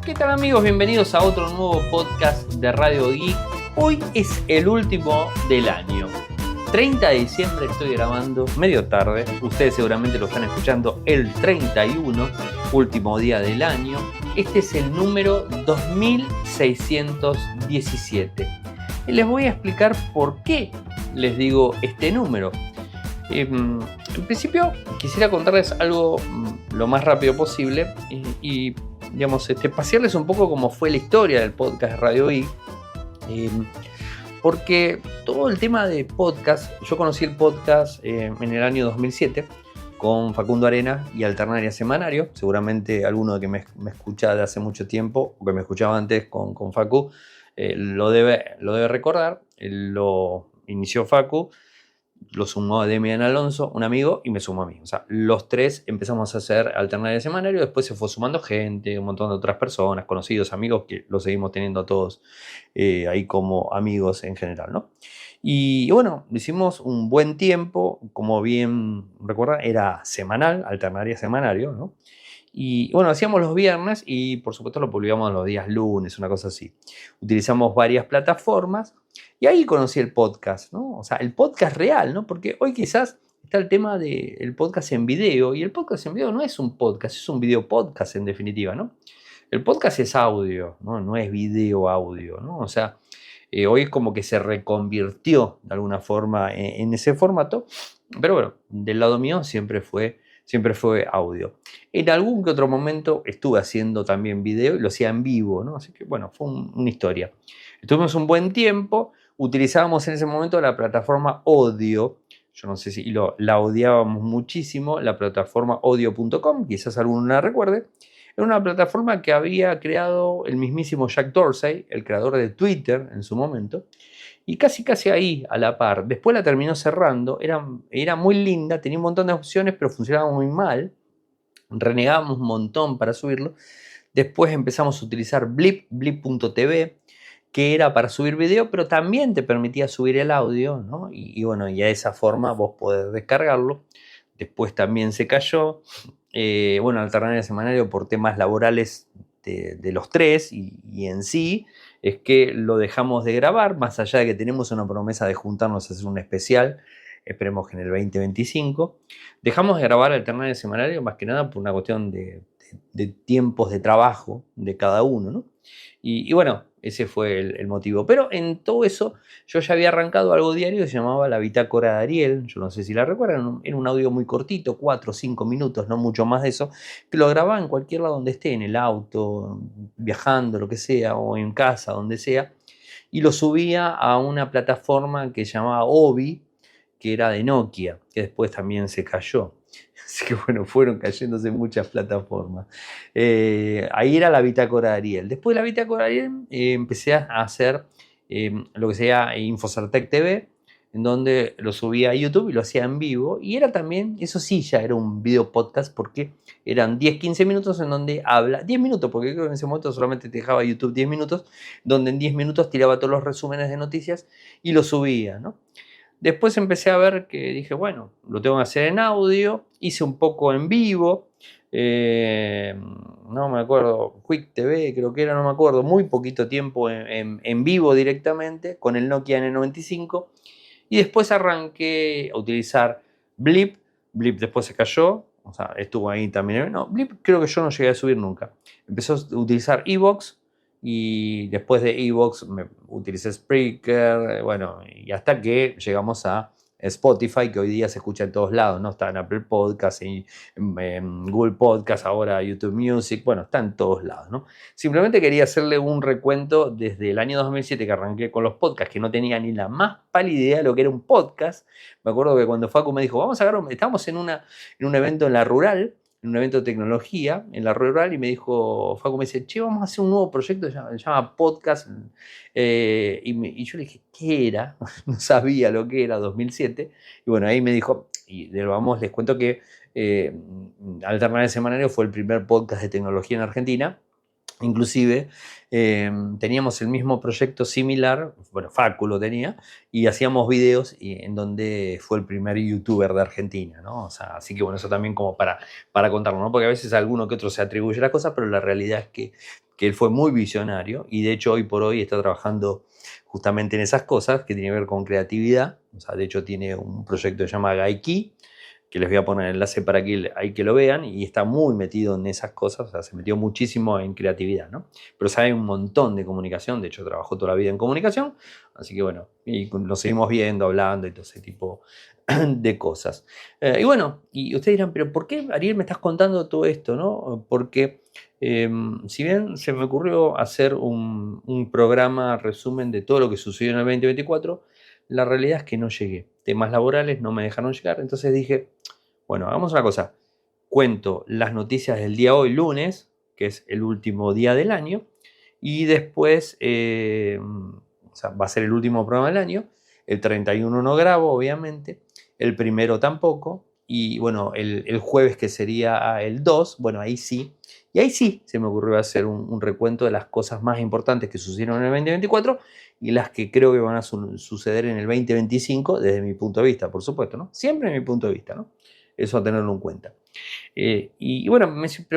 ¿Qué tal amigos? Bienvenidos a otro nuevo podcast de Radio Geek. Hoy es el último del año. 30 de diciembre estoy grabando, medio tarde. Ustedes seguramente lo están escuchando el 31, último día del año. Este es el número 2617. Y les voy a explicar por qué les digo este número. En principio quisiera contarles algo lo más rápido posible y digamos, pasearles un poco cómo fue la historia del podcast de Radio Geek, porque todo el tema de podcast, yo conocí el podcast en el año 2007 con Facundo Arena y Alternaria Semanario. Seguramente alguno que me escucha de hace mucho tiempo o que me escuchaba antes con Facu lo debe recordar. Lo inició Facu, lo sumó a Demian Alonso, un amigo, y me sumó a mí. O sea, los tres empezamos a hacer Alternaria Semanario, después se fue sumando gente, un montón de otras personas, conocidos, amigos, que los seguimos teniendo a todos ahí como amigos en general, ¿no? Y bueno, hicimos un buen tiempo, como bien recuerdan, era semanal, Alternaria Semanario, ¿no? Y bueno, hacíamos los viernes y por supuesto lo publicamos los días lunes, una cosa así. Utilizamos varias plataformas y ahí conocí el podcast, ¿no? O sea, el podcast real, ¿no? Porque hoy quizás está el tema del podcast en video y el podcast en video no es un podcast, es un video podcast en definitiva, ¿no? El podcast es audio, ¿no? No es video audio, ¿no? O sea, hoy es como que se reconvirtió de alguna forma en ese formato, pero bueno, del lado mío siempre fue audio. En algún que otro momento estuve haciendo también video y lo hacía en vivo, ¿no? Así que bueno, fue una historia. Estuvimos un buen tiempo, utilizábamos en ese momento la plataforma Odio. Yo no sé si la odiábamos muchísimo, la plataforma odio.com, quizás alguno la recuerde. Era una plataforma que había creado el mismísimo Jack Dorsey, el creador de Twitter en su momento. Y casi ahí, a la par. Después la terminó cerrando. Era muy linda, tenía un montón de opciones, pero funcionaba muy mal. Renegábamos un montón para subirlo. Después empezamos a utilizar blip.tv, que era para subir video, pero también te permitía subir el audio, ¿no? Y bueno, y de esa forma vos podés descargarlo. Después también se cayó. Bueno, Alternaria Semanario por temas laborales de los tres y en sí es que lo dejamos de grabar, más allá de que tenemos una promesa de juntarnos a hacer un especial, esperemos que en el 2025. Dejamos de grabar Alternaria Semanario más que nada por una cuestión de tiempos de trabajo de cada uno, ¿no? Y bueno, ese fue el motivo. Pero en todo eso yo ya había arrancado algo diario que se llamaba La Bitácora de Ariel. Yo no sé si la recuerdan, era un audio muy cortito, 4 o 5 minutos, no mucho más de eso, que lo grababa en cualquier lado donde esté, en el auto, viajando, lo que sea, o en casa, donde sea, y lo subía a una plataforma que se llamaba Obi, que era de Nokia, que después también se cayó. Así que bueno, fueron cayéndose muchas plataformas. Ahí era la Bitácora de Ariel. Después de la Bitácora de Ariel empecé a hacer lo que sea Infocertec TV, en donde lo subía a YouTube y lo hacía en vivo. Y era también, eso sí, ya era un video podcast porque eran 10-15 minutos en donde habla, 10 minutos, porque creo que en ese momento solamente te dejaba YouTube 10 minutos, donde en 10 minutos tiraba todos los resúmenes de noticias y lo subía, ¿no? Después empecé a ver que dije, bueno, lo tengo que hacer en audio, hice un poco en vivo, no me acuerdo, Quick TV creo que era, no me acuerdo, muy poquito tiempo en vivo directamente con el Nokia N95 y después arranqué a utilizar Blip después se cayó, o sea, estuvo ahí también, no, Blip creo que yo no llegué a subir nunca, empezó a utilizar Evox. Y después de Evox utilicé Spreaker, bueno, y hasta que llegamos a Spotify, que hoy día se escucha en todos lados, ¿no? Está en Apple Podcasts, en Google Podcasts, ahora YouTube Music, bueno, está en todos lados, ¿no? Simplemente quería hacerle un recuento desde el año 2007 que arranqué con los podcasts, que no tenía ni la más pálida idea de lo que era un podcast. Me acuerdo que cuando Facu me dijo, vamos a agarrar, estábamos en un evento en La Rural, en un evento de tecnología en La Rural y me dijo, Facu me dice, che, vamos a hacer un nuevo proyecto que se llama podcast. Y yo le dije, ¿qué era? No sabía lo que era, 2007. Y bueno, ahí me dijo, y vamos, les cuento que Alternaria Semanario fue el primer podcast de tecnología en Argentina. Inclusive teníamos el mismo proyecto similar, bueno, Facu lo tenía, y hacíamos videos en donde fue el primer youtuber de Argentina, ¿no? O sea, así que bueno, eso también como para contarlo, ¿no? Porque a veces alguno que otro se atribuye la cosa, pero la realidad es que él fue muy visionario y de hecho hoy por hoy está trabajando justamente en esas cosas que tienen que ver con creatividad. O sea, de hecho tiene un proyecto que se llama Gaiki, que les voy a poner el enlace para que ahí que lo vean, y está muy metido en esas cosas, o sea, se metió muchísimo en creatividad, ¿no? Pero sabe un montón de comunicación, de hecho trabajó toda la vida en comunicación, así que bueno, y lo seguimos viendo, hablando y todo ese tipo de cosas. Y bueno, y ustedes dirán, pero ¿por qué, Ariel, me estás contando todo esto, no? Porque si bien se me ocurrió hacer un programa resumen de todo lo que sucedió en el 2024, la realidad es que no llegué. Temas laborales no me dejaron llegar, entonces dije, bueno, hagamos una cosa. Cuento las noticias del día hoy, lunes, que es el último día del año, y después, o sea, va a ser el último programa del año. El 31 no grabo, obviamente. El primero tampoco. Y bueno, el jueves, que sería el 2, bueno, ahí sí. Y ahí sí se me ocurrió hacer un recuento de las cosas más importantes que sucedieron en el 2024 y las que creo que van a suceder en el 2025 desde mi punto de vista, por supuesto, ¿no? Siempre desde mi punto de vista, ¿no? Eso a tenerlo en cuenta. Y bueno,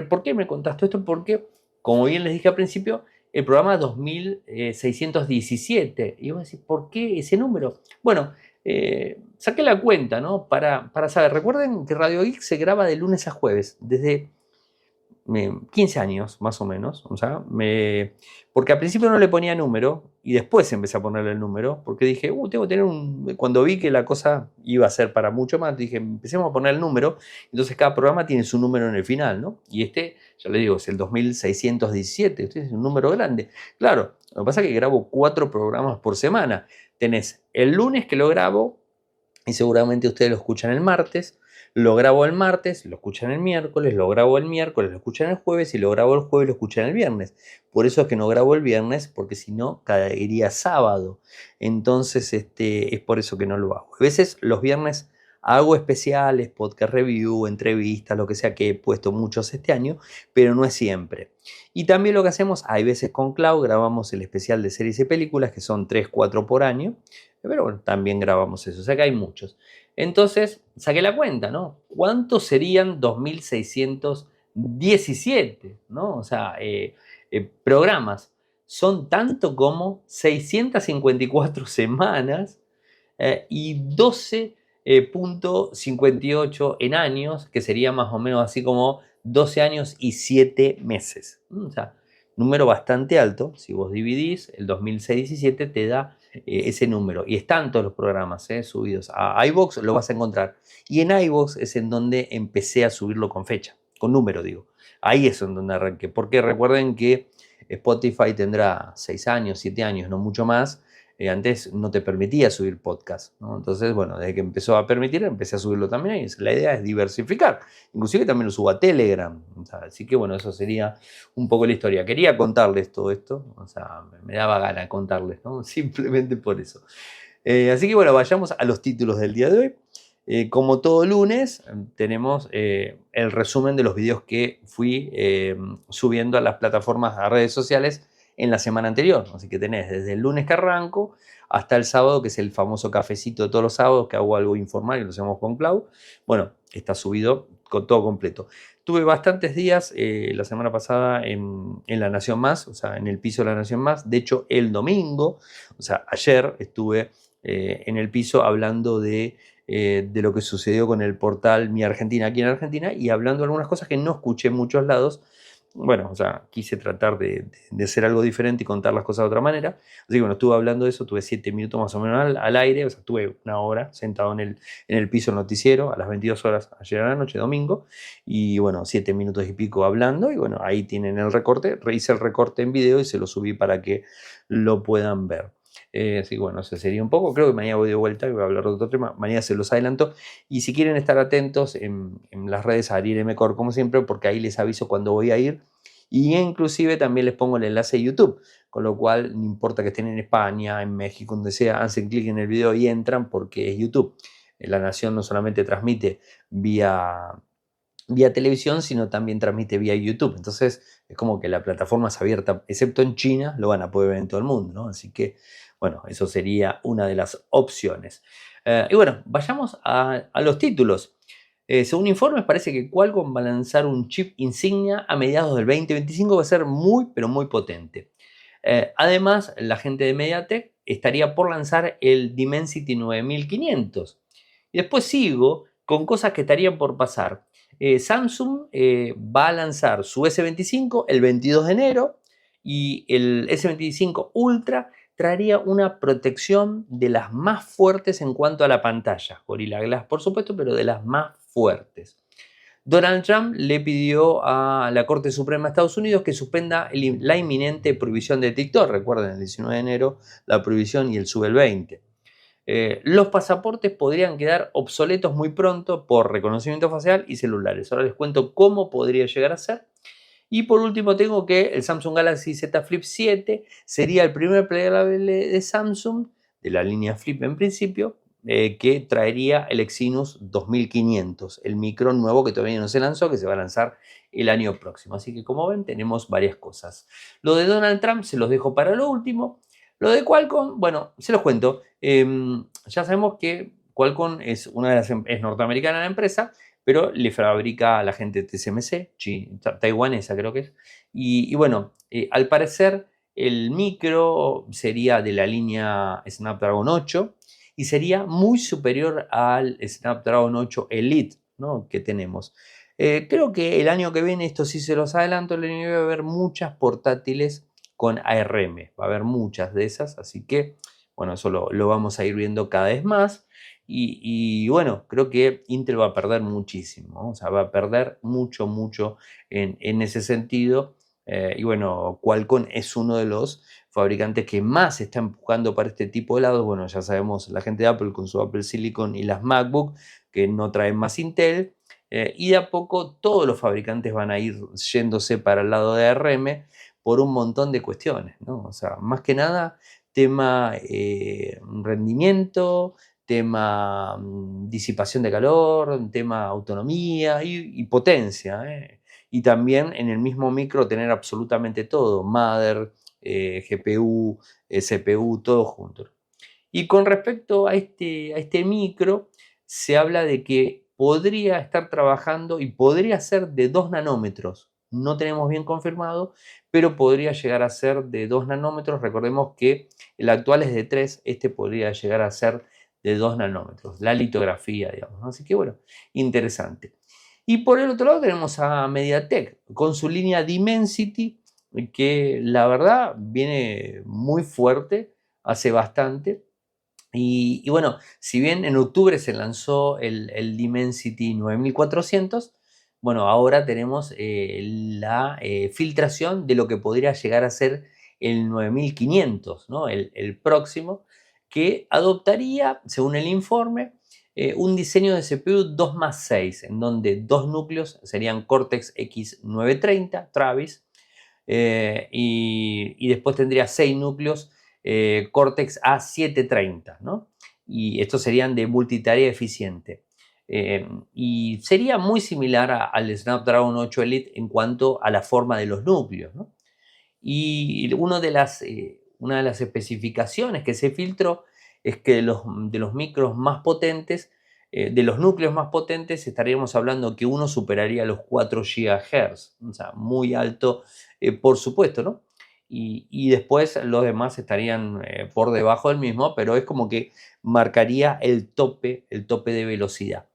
¿por qué me contaste esto? Porque, como bien les dije al principio, el programa 2617. Y vos decís, ¿por qué ese número? Bueno, saqué la cuenta, ¿no? Para saber. Recuerden que Radio Geek se graba de lunes a jueves, desde 15 años más o menos, o sea, porque al principio no le ponía número y después empecé a ponerle el número, porque dije, tengo que tener cuando vi que la cosa iba a ser para mucho más, dije, empecemos a poner el número, entonces cada programa tiene su número en el final, ¿no? Y este, ya le digo, es el 2617, este es un número grande. Claro, lo que pasa es que grabo 4 programas por semana. Tenés el lunes que lo grabo, y seguramente ustedes lo escuchan el martes, lo grabo el martes, lo escuchan el miércoles, lo grabo el miércoles, lo escuchan el jueves y lo grabo el jueves, lo escuchan el viernes. Por eso es que no grabo el viernes, porque si no caería sábado. Entonces es por eso que no lo hago. A veces los viernes hago especiales, podcast review, entrevistas, lo que sea, que he puesto muchos este año, pero no es siempre. Y también lo que hacemos, hay veces con Clau grabamos el especial de series y películas, que son 3, 4 por año, pero bueno, también grabamos eso, o sea que hay muchos. Entonces, saqué la cuenta, ¿no? ¿Cuántos serían 2617? ¿No? O sea, programas. Son tanto como 654 semanas y 12,58 en años, que sería más o menos así como 12 años y 7 meses. O sea, número bastante alto. Si vos dividís el 2017 te da ese número. Y están todos los programas subidos a iVoox, lo vas a encontrar. Y en iVoox es en donde empecé a subirlo con fecha, con número digo. Ahí es en donde arranqué. Porque recuerden que Spotify tendrá 6 años, 7 años, no mucho más. Antes no te permitía subir podcast, ¿no? Entonces, bueno, desde que empezó a permitir, empecé a subirlo también. Y la idea es diversificar. Inclusive también lo subo a Telegram. O sea, así que, bueno, eso sería un poco la historia. Quería contarles todo esto. O sea, me daba gana contarles, ¿no? Simplemente por eso. Así que, bueno, vayamos a los títulos del día de hoy. Como todo lunes, tenemos el resumen de los videos que fui subiendo a las plataformas, a redes sociales en la semana anterior. Así que tenés desde el lunes que arranco hasta el sábado, que es el famoso cafecito de todos los sábados, que hago algo informal y lo hacemos con Clau. Bueno, está subido con todo completo. Tuve bastantes días la semana pasada en La Nación Más, o sea, en el piso de La Nación Más. De hecho, el domingo, o sea, ayer estuve en el piso hablando de lo que sucedió con el portal Mi Argentina aquí en Argentina y hablando de algunas cosas que no escuché en muchos lados. Bueno, o sea, quise tratar de hacer algo diferente y contar las cosas de otra manera. Así que bueno, estuve hablando de eso, tuve 7 minutos más o menos al aire, o sea, tuve una hora sentado en el piso del noticiero a las 22 horas ayer a la noche, domingo, y bueno, 7 minutos y pico hablando, y bueno, ahí tienen el recorte, hice el recorte en video y se lo subí para que lo puedan ver. Así que bueno, ese sería un poco. Creo que mañana voy de vuelta y voy a hablar de otro tema. Mañana se los adelanto. Y si quieren estar atentos en las redes a Ariel M. Cor, como siempre, porque ahí les aviso cuando voy a ir. Y inclusive también les pongo el enlace de YouTube. Con lo cual, no importa que estén en España, en México, donde sea, hacen clic en el video y entran porque es YouTube. La Nación no solamente transmite vía vía televisión, sino también transmite vía YouTube. Entonces es como que la plataforma es abierta, excepto en China, lo van a poder ver en todo el mundo, ¿no? Así que, bueno, eso sería una de las opciones. Y bueno, vayamos a los títulos. Según informes, parece que Qualcomm va a lanzar un chip insignia a mediados del 2025, va a ser muy, pero muy potente. Además, la gente de MediaTek estaría por lanzar el Dimensity 9500. Y después sigo con cosas que estarían por pasar. Samsung va a lanzar su S25 el 22 de enero y el S25 Ultra traería una protección de las más fuertes en cuanto a la pantalla. Gorilla Glass, por supuesto, pero de las más fuertes. Donald Trump le pidió a la Corte Suprema de Estados Unidos que suspenda la inminente prohibición de TikTok. Recuerden, el 19 de enero la prohibición y el sube el 20. Los pasaportes podrían quedar obsoletos muy pronto por reconocimiento facial y celulares. Ahora les cuento cómo podría llegar a ser. Y por último tengo que el Samsung Galaxy Z Flip 7 sería el primer plegable de Samsung, de la línea Flip en principio, que traería el Exynos 2500, el micro nuevo que todavía no se lanzó, que se va a lanzar el año próximo. Así que como ven tenemos varias cosas. Lo de Donald Trump se los dejo para lo último. Lo de Qualcomm, bueno, se los cuento. Ya sabemos que Qualcomm es es norteamericana la empresa, pero le fabrica a la gente de TSMC, taiwanesa creo que es. Y bueno, al parecer el micro sería de la línea Snapdragon 8 y sería muy superior al Snapdragon 8 Elite, ¿no?, que tenemos. Creo que el año que viene, esto sí se los adelanto, el año que viene va a haber muchas portátiles con ARM, va a haber muchas de esas, así que bueno, eso lo vamos a ir viendo cada vez más. Y bueno, creo que Intel va a perder muchísimo, ¿no? O sea, va a perder mucho, mucho en ese sentido. Y bueno, Qualcomm es uno de los fabricantes que más está empujando para este tipo de lados. Bueno, ya sabemos, la gente de Apple con su Apple Silicon y las MacBook que no traen más Intel. Y de a poco todos los fabricantes van a ir yéndose para el lado de ARM por un montón de cuestiones, ¿no? O sea, más que nada, tema rendimiento, tema disipación de calor, tema autonomía y potencia. Y también en el mismo micro tener absolutamente todo, mother, GPU, CPU, todo junto. Y con respecto a este micro, se habla de que podría estar trabajando y podría ser de 2 nanómetros. No tenemos bien confirmado, pero podría llegar a ser de 2 nanómetros. Recordemos que el actual es de 3, este podría llegar a ser de 2 nanómetros, la litografía, digamos, ¿no? Así que bueno, interesante. Y por el otro lado tenemos a MediaTek con su línea Dimensity, que la verdad viene muy fuerte, hace bastante. Y bueno, si bien en octubre se lanzó el Dimensity 9400, bueno, ahora tenemos la filtración de lo que podría llegar a ser el 9500, ¿no? El próximo, que adoptaría, según el informe, un diseño de CPU 2 más 6, en donde dos núcleos serían Cortex X930 Travis, y después tendría 6 núcleos Cortex A730, ¿no? Y estos serían de multitarea eficiente. Y sería muy similar al Snapdragon 8 Elite en cuanto a la forma de los núcleos, ¿no? Y una de las especificaciones que se filtró es que de los micros más potentes, de los núcleos más potentes, estaríamos hablando que uno superaría los 4 GHz, o sea, muy alto, por supuesto, ¿no? Y después los demás estarían por debajo del mismo, pero es como que marcaría el tope de velocidad.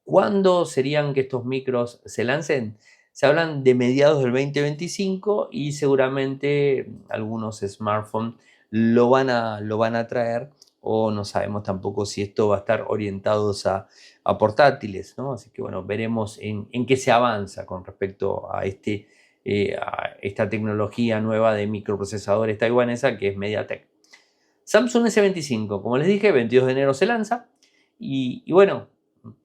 ¿Cuándo serían que estos micros se lancen? Se hablan de mediados del 2025 y seguramente algunos smartphones lo van a traer, o no sabemos tampoco si esto va a estar orientado a portátiles, ¿no? Así que bueno, veremos en qué se avanza con respecto a a esta tecnología nueva de microprocesadores taiwanesa que es MediaTek. Samsung S25, como les dije, 22 de enero se lanza y bueno,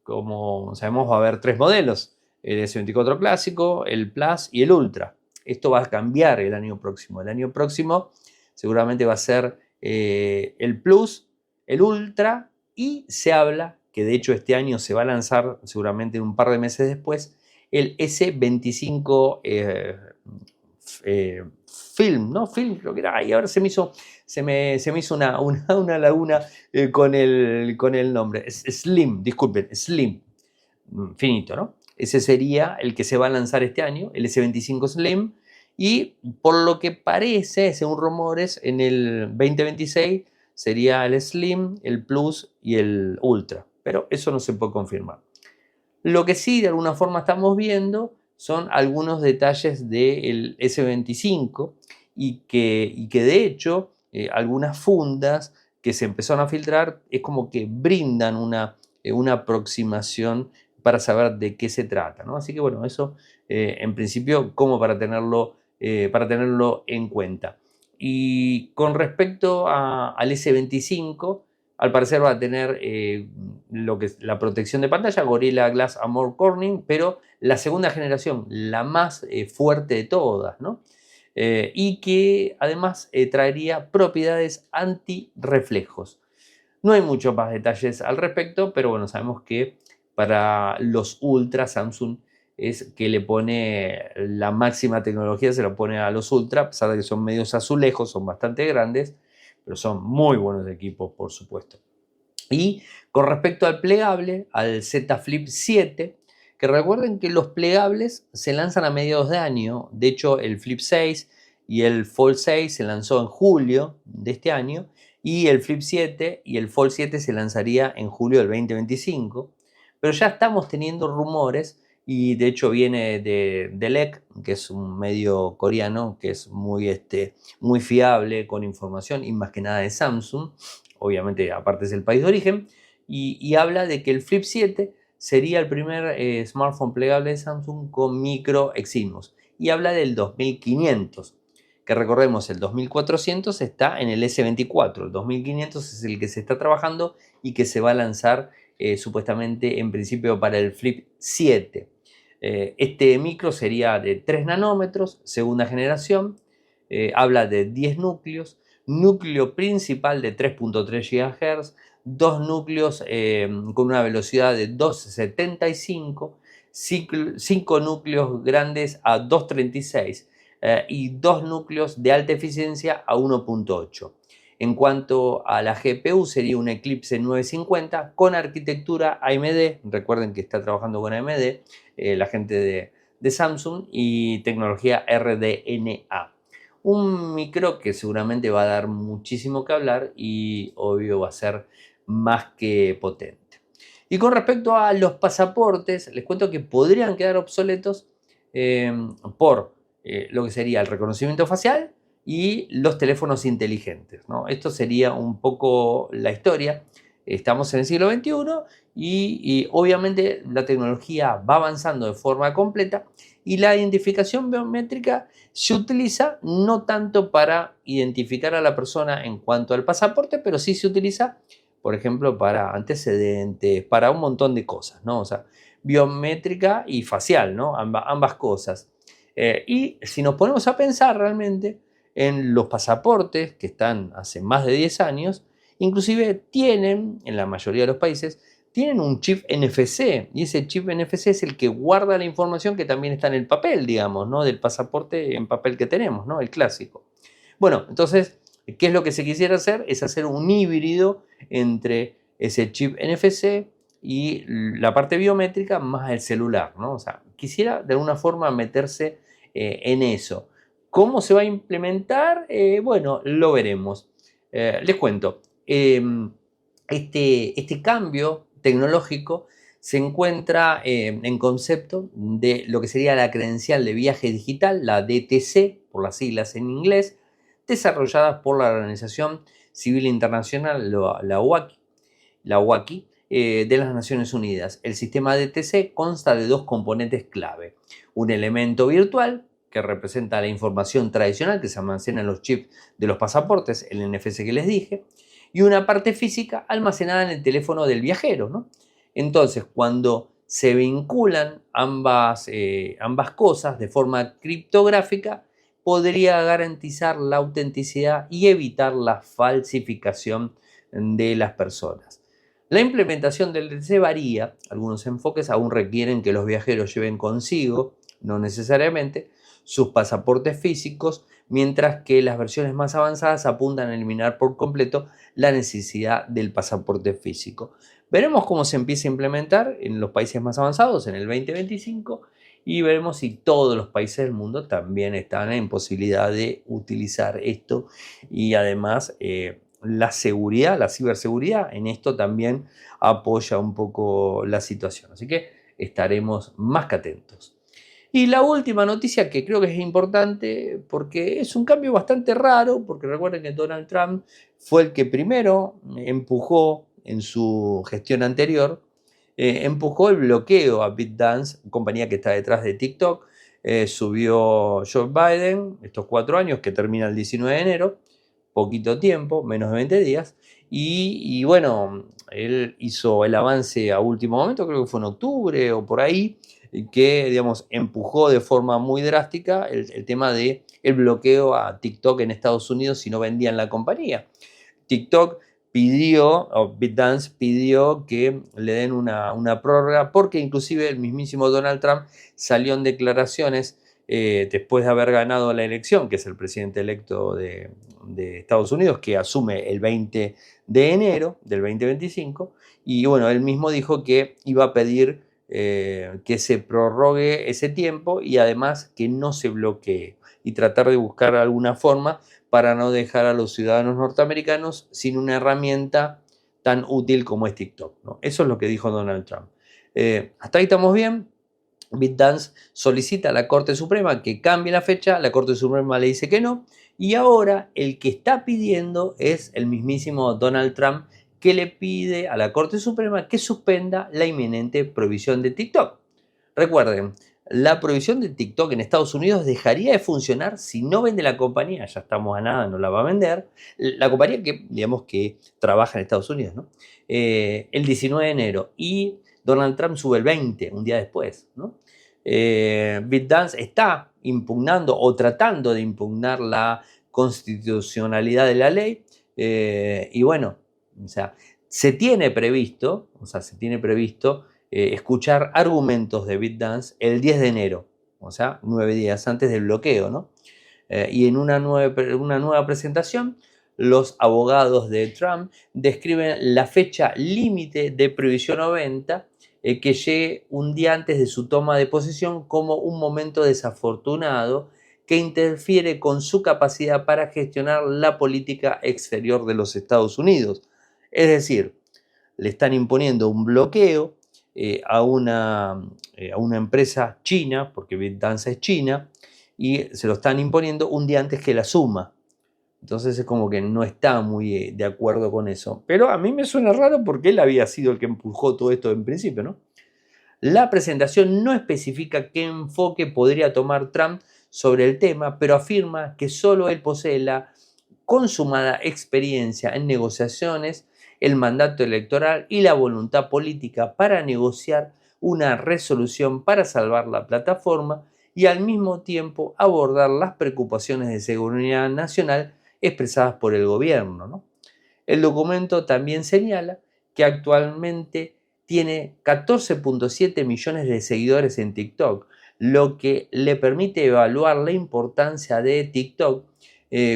como sabemos va a haber tres modelos, el S24 clásico, el Plus y el Ultra. Esto va a cambiar el año próximo. El año próximo seguramente va a ser el Plus, el Ultra y se habla que de hecho este año se va a lanzar seguramente un par de meses después el S25 Film, ¿no? Film creo que era, y ahora se me hizo una laguna con el nombre. Slim, disculpen, Slim, finito, ¿no? Ese sería el que se va a lanzar este año, el S25 Slim, y por lo que parece, según rumores, en el 2026 sería el Slim, el Plus y el Ultra, pero eso no se puede confirmar. Lo que sí de alguna forma estamos viendo son algunos detalles del S25 y que de hecho algunas fundas que se empezaron a filtrar es como que brindan una aproximación para saber de qué se trata, ¿no? Así que bueno, eso en principio como para tenerlo en cuenta. Y con respecto al S25, al parecer va a tener lo que es la protección de pantalla, Gorilla Glass Armor Corning, pero la segunda generación, la más fuerte de todas, ¿no? Y que además traería propiedades antirreflejos. No hay muchos más detalles al respecto, pero bueno, sabemos que para los Ultra Samsung es que le pone la máxima tecnología, se lo pone a los Ultra, a pesar de que son medios azulejos, son bastante grandes, pero son muy buenos equipos, por supuesto. Y con respecto al plegable, al Z Flip 7, que recuerden que los plegables se lanzan a mediados de año. De hecho, el Flip 6 y el Fold 6 se lanzó en julio de este año, y el Flip 7 y el Fold 7 se lanzaría en julio del 2025. Pero ya estamos teniendo rumores, y de hecho viene de LEC, que es un medio coreano que es muy fiable con información, y más que nada de Samsung, obviamente aparte es el país de origen, y habla de que el Flip 7 sería el primer smartphone plegable de Samsung con micro Exynos, y habla del 2500, que recordemos el 2400 está en el S24, el 2500 es el que se está trabajando y que se va a lanzar supuestamente en principio para el Flip 7. Este micro sería de 3 nanómetros, segunda generación, habla de 10 núcleos, núcleo principal de 3.3 GHz, dos núcleos con una velocidad de 2,75, 5 núcleos grandes a 2,36 y dos núcleos de alta eficiencia a 1.8. En cuanto a la GPU, sería un Eclipse 950 con arquitectura AMD. Recuerden que está trabajando con AMD, la gente de Samsung, y tecnología RDNA. Un micro que seguramente va a dar muchísimo que hablar y obvio va a ser más que potente. Y con respecto a los pasaportes, les cuento que podrían quedar obsoletos por lo que sería el reconocimiento facial y los teléfonos inteligentes, ¿no? Esto sería un poco la historia. Estamos en el siglo XXI y obviamente la tecnología va avanzando de forma completa, y la identificación biométrica se utiliza no tanto para identificar a la persona en cuanto al pasaporte, pero sí se utiliza, por ejemplo, para antecedentes, para un montón de cosas, ¿no? O sea, biométrica y facial, ¿no? Ambas cosas. Y si nos ponemos a pensar realmente en los pasaportes que están hace más de 10 años, inclusive tienen, en la mayoría de los países, tienen un chip NFC, y ese chip NFC es el que guarda la información que también está en el papel, digamos, ¿no? Del pasaporte en papel que tenemos, ¿no? El clásico. Bueno, entonces, ¿qué es lo que se quisiera hacer? Es hacer un híbrido entre ese chip NFC y la parte biométrica más el celular, ¿no? O sea, quisiera de alguna forma meterse en eso. ¿Cómo se va a implementar? Bueno, lo veremos. Les cuento, este cambio tecnológico se encuentra en concepto de lo que sería la credencial de viaje digital, la DTC, por las siglas en inglés, desarrollada por la Organización Civil Internacional, la OACI, de las Naciones Unidas. El sistema DTC consta de dos componentes clave: un elemento virtual, que representa la información tradicional que se almacena en los chips de los pasaportes, el NFC que les dije, y una parte física almacenada en el teléfono del viajero, ¿no? Entonces, cuando se vinculan ambas cosas de forma criptográfica, podría garantizar la autenticidad y evitar la falsificación de las personas. La implementación del DLC varía, algunos enfoques aún requieren que los viajeros lleven consigo, no necesariamente, sus pasaportes físicos, mientras que las versiones más avanzadas apuntan a eliminar por completo la necesidad del pasaporte físico. Veremos cómo se empieza a implementar en los países más avanzados en el 2025 y veremos si todos los países del mundo también están en posibilidad de utilizar esto y además la seguridad, la ciberseguridad en esto también apoya un poco la situación. Así que estaremos más que atentos. Y la última noticia que creo que es importante porque es un cambio bastante raro, porque recuerden que Donald Trump fue el que primero empujó en su gestión anterior, empujó el bloqueo a ByteDance, compañía que está detrás de TikTok, subió Joe Biden estos 4 años que termina el 19 de enero, poquito tiempo, menos de 20 días, y bueno, él hizo el avance a último momento, creo que fue en octubre o por ahí, que, digamos, empujó de forma muy drástica el tema de el bloqueo a TikTok en Estados Unidos si no vendían la compañía. TikTok pidió, o ByteDance pidió que le den una prórroga porque inclusive el mismísimo Donald Trump salió en declaraciones después de haber ganado la elección, que es el presidente electo de Estados Unidos, que asume el 20 de enero del 2025, y bueno, él mismo dijo que iba a pedir que se prorrogue ese tiempo y además que no se bloquee y tratar de buscar alguna forma para no dejar a los ciudadanos norteamericanos sin una herramienta tan útil como es TikTok, ¿no? Eso es lo que dijo Donald Trump. Hasta ahí estamos bien. ByteDance solicita a la Corte Suprema que cambie la fecha, la Corte Suprema le dice que no, y ahora el que está pidiendo es el mismísimo Donald Trump, que le pide a la Corte Suprema que suspenda la inminente prohibición de TikTok. Recuerden, la prohibición de TikTok en Estados Unidos dejaría de funcionar si no vende la compañía, ya estamos a nada, no la va a vender, la compañía que, digamos, que trabaja en Estados Unidos, ¿no? El 19 de enero, y Donald Trump sube el 20, un día después, ¿no? ByteDance está impugnando o tratando de impugnar la constitucionalidad de la ley, y bueno, o sea, se tiene previsto escuchar argumentos de ByteDance el 10 de enero, o sea, 9 días antes del bloqueo, ¿no? Y en una nueva presentación, los abogados de Trump describen la fecha límite de prohibición o venta que llegue un día antes de su toma de posesión como un momento desafortunado que interfiere con su capacidad para gestionar la política exterior de los Estados Unidos. Es decir, le están imponiendo un bloqueo a una empresa china, porque ByteDance es china, y se lo están imponiendo un día antes que la suma. Entonces es como que no está muy de acuerdo con eso. Pero a mí me suena raro porque él había sido el que empujó todo esto en principio, ¿no? La presentación no especifica qué enfoque podría tomar Trump sobre el tema, pero afirma que solo él posee la consumada experiencia en negociaciones, el mandato electoral y la voluntad política para negociar una resolución para salvar la plataforma y al mismo tiempo abordar las preocupaciones de seguridad nacional expresadas por el gobierno, ¿no? El documento también señala que actualmente tiene 14.7 millones de seguidores en TikTok, lo que le permite evaluar la importancia de TikTok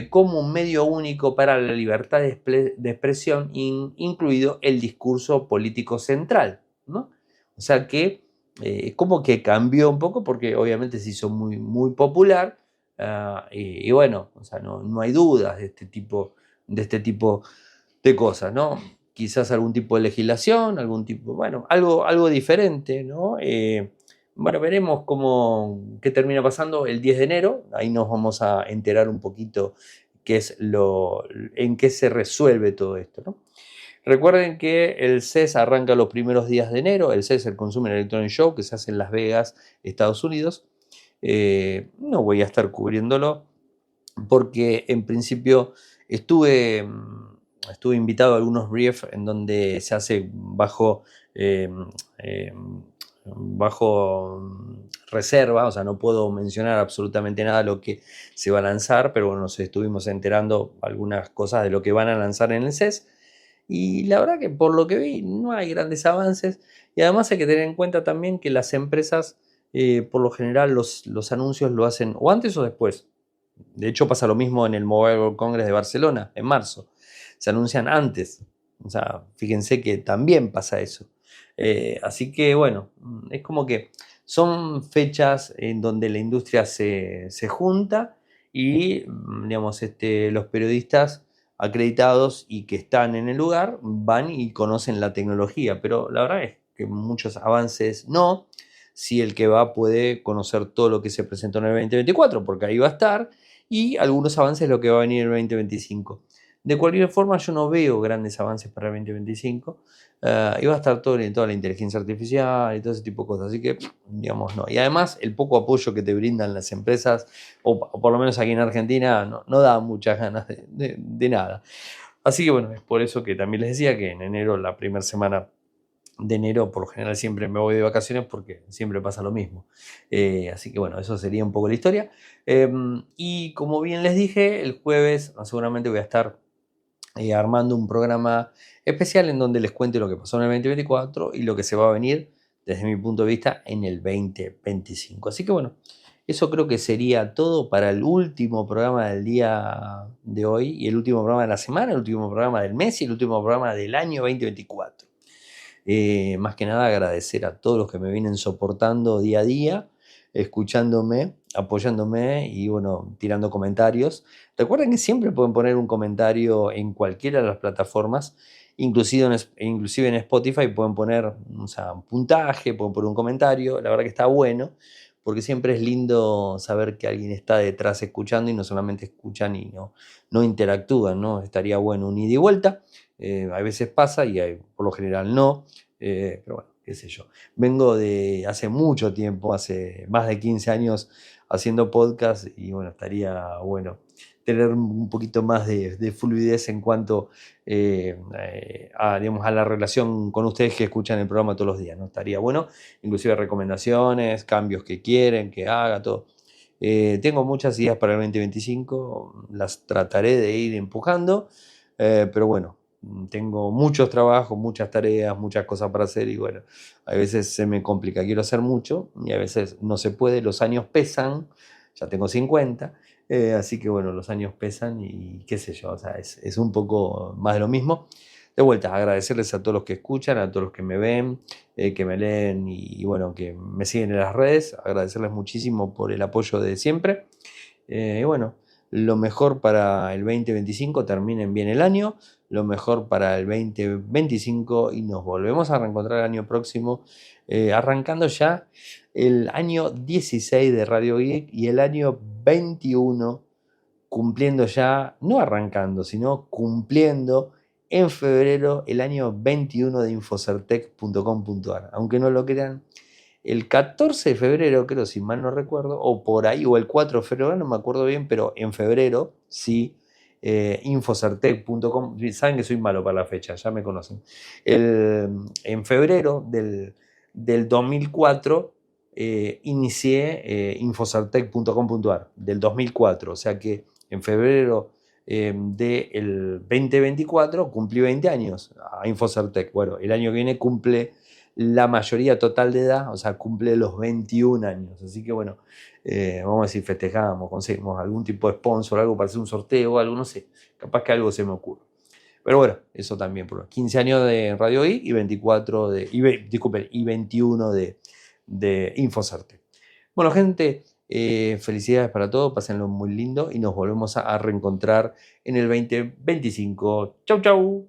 como un medio único para la libertad de expresión, incluido el discurso político central, ¿no? O sea que como que cambió un poco porque obviamente se hizo muy, muy popular, y bueno, o sea, no hay dudas de este tipo de cosas, ¿no? Quizás algún tipo de legislación, algún tipo, bueno, algo diferente, ¿no? Bueno, veremos qué termina pasando el 10 de enero, ahí nos vamos a enterar un poquito en qué se resuelve todo esto, ¿no? Recuerden que el CES arranca los primeros días de enero, el CES, el Consumer Electronic Show, que se hace en Las Vegas, Estados Unidos. No voy a estar cubriéndolo porque en principio estuve invitado a algunos briefs en donde se hace eh, eh, bajo reserva, o sea, no puedo mencionar absolutamente nada de lo que se va a lanzar, pero bueno, nos estuvimos enterando algunas cosas de lo que van a lanzar en el CES. Y la verdad que por lo que vi no hay grandes avances. Y además hay que tener en cuenta también que las empresas, por lo general, los anuncios lo hacen o antes o después. De hecho, pasa lo mismo en el Mobile World Congress de Barcelona, en marzo. Se anuncian antes. O sea, fíjense que también pasa eso. Así que bueno, es como que son fechas en donde la industria se junta y, digamos, los periodistas acreditados y que están en el lugar van y conocen la tecnología, pero la verdad es que muchos avances no. Si el que va puede conocer todo lo que se presentó en el 2024, porque ahí va a estar, y algunos avances lo que va a venir en el 2025. De cualquier forma, yo no veo grandes avances para el 2025. Y va a estar toda la inteligencia artificial y todo ese tipo de cosas. Así que, digamos, no. Y además, el poco apoyo que te brindan las empresas, o por lo menos aquí en Argentina, no da muchas ganas de nada. Así que, bueno, es por eso que también les decía que en enero, la primera semana de enero, por lo general siempre me voy de vacaciones porque siempre pasa lo mismo. Así que bueno, eso sería un poco la historia. Y como bien les dije, el jueves seguramente voy a estar armando un programa especial en donde les cuente lo que pasó en el 2024 y lo que se va a venir desde mi punto de vista en el 2025. Así que bueno, eso creo que sería todo para el último programa del día de hoy y el último programa de la semana, el último programa del mes y el último programa del año 2024. Más que nada agradecer a todos los que me vienen soportando día a día, escuchándome, apoyándome y bueno, tirando comentarios. Recuerden que siempre pueden poner un comentario en cualquiera de las plataformas, inclusive en Spotify pueden poner, o sea, un puntaje, pueden poner un comentario, la verdad que está bueno, porque siempre es lindo saber que alguien está detrás escuchando y no solamente escuchan y no interactúan, ¿no? Estaría bueno un ida y vuelta. A veces pasa y por lo general no, pero bueno, qué sé yo. Vengo de hace mucho tiempo, hace más de 15 años haciendo podcast y bueno, estaría bueno tener un poquito más de fluidez en cuanto digamos, a la relación con ustedes que escuchan el programa todos los días, ¿no? Estaría bueno, inclusive recomendaciones, cambios que quieren que haga, todo. Tengo muchas ideas para el 2025, las trataré de ir empujando, pero bueno, tengo muchos trabajos, muchas tareas, muchas cosas para hacer y bueno, a veces se me complica, quiero hacer mucho y a veces no se puede, los años pesan, ya tengo 50, así que bueno, los años pesan y qué sé yo, o sea, es un poco más de lo mismo. De vuelta, agradecerles a todos los que escuchan, a todos los que me ven, que me leen y bueno, que me siguen en las redes, agradecerles muchísimo por el apoyo de siempre. Y bueno, lo mejor para el 2025, terminen bien el año, lo mejor para el 2025 y nos volvemos a reencontrar el año próximo, arrancando ya el año 16 de Radio Geek y el año 21 cumpliendo ya, no arrancando, sino cumpliendo en febrero el año 21 de infocertec.com.ar. Aunque no lo crean, el 14 de febrero, creo, si mal no recuerdo, o por ahí, o el 4 de febrero, no me acuerdo bien, pero en febrero, sí, infocertec.com, saben que soy malo para la fecha, ya me conocen. En febrero del 2004 inicié infocertec.com.ar, del 2004, o sea que en febrero del 2024 cumplí 20 años a Infocertec. Bueno, el año que viene cumple la mayoría total de edad, o sea, cumple los 21 años. Así que bueno, vamos a decir, festejamos, conseguimos algún tipo de sponsor, algo para hacer un sorteo, algo, no sé, capaz que algo se me ocurre. Pero bueno, eso también, por 15 años de Radio I y 24 disculpen, y 21 de Infocerte. Bueno, gente, felicidades para todos, pásenlo muy lindo y nos volvemos a reencontrar en el 2025. Chau, chau.